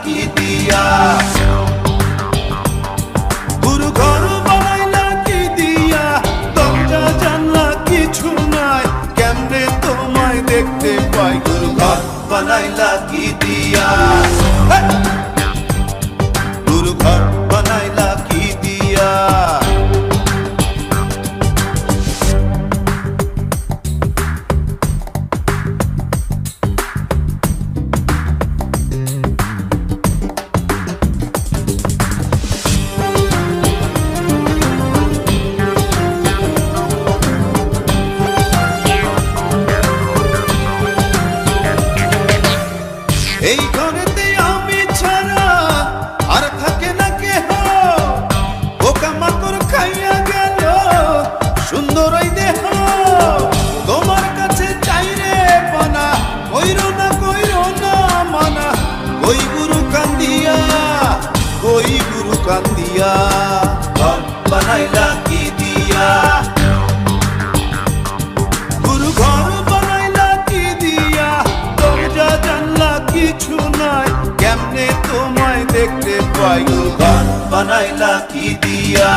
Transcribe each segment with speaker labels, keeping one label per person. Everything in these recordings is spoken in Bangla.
Speaker 1: কি দিয়া, গুরু ঘর বানাইলা কি দিয়া, দরজা জানলা কিছু নাই, কেমনে তোমায় দেখতে পাই, গুরু ঘর বানাইলা কি দিয়া, গুরু ঘর বানাইলা কি দিয়া। এই ঘরেতে আমি ছাড়া আর থাকে না কেহ, পোকামাকড় খাইয়া গেল সুন্দর ওই দেহ, তোমার কাছে চাইরে পানা, কইরো না মানা, ওই গুরু কান্দিয়া, ওই গুরু কান্দিয়া, ঘর বানাইলা কি দিয়া, গুরু ঘর বানাইলা কি দিয়া, দরজা জানলা কিছু নাই, কেমনে তোমায় দেখতে পাই, গুরু ঘর বানাইলা কি দিয়া,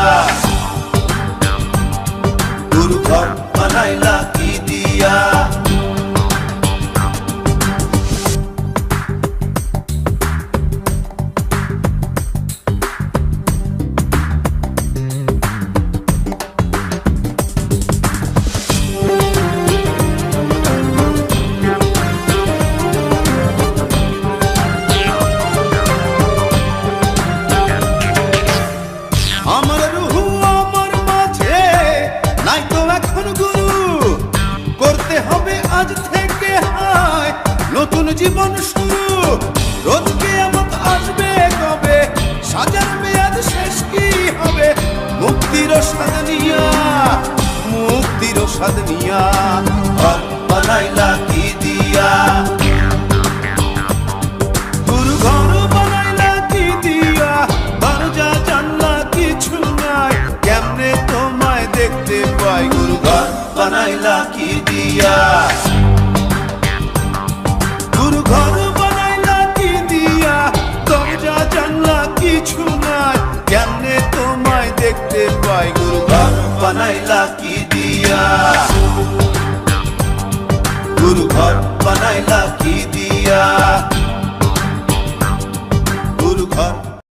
Speaker 1: গুরু ঘর বানাইলা কি দিয়া। আমার রুহু আমার মাঝে নাই তো এখন গুরু, করতে হবে আজ থেকে হায় নতুন জীবন শুরু, রোজ কিয়ামত আসবে কবে, সাজার মেয়াদ শেষ কি হবে, মুক্তির স্বাদ নিয়া, মুক্তির স্বাদ নিয়া, ঘর বানাইলা কি দিয়া, গুরু ঘর বানাইলা কি দিয়া, দরজা জানলা কিছু নাই, কেমনে তোমায় দেখতে পাই, গুরু ঘর বানাইলা কি দিয়া, গুরু ঘর বানাইলা কি দিয়া, দরজা জানলা কিছু নাই, কেমনে তোমায় দেখতে পাই, গুরু ঘর বানাইলা কি দিয়া, গুরু ঘর বানাইলা কি দিয়া, গুরু ঘর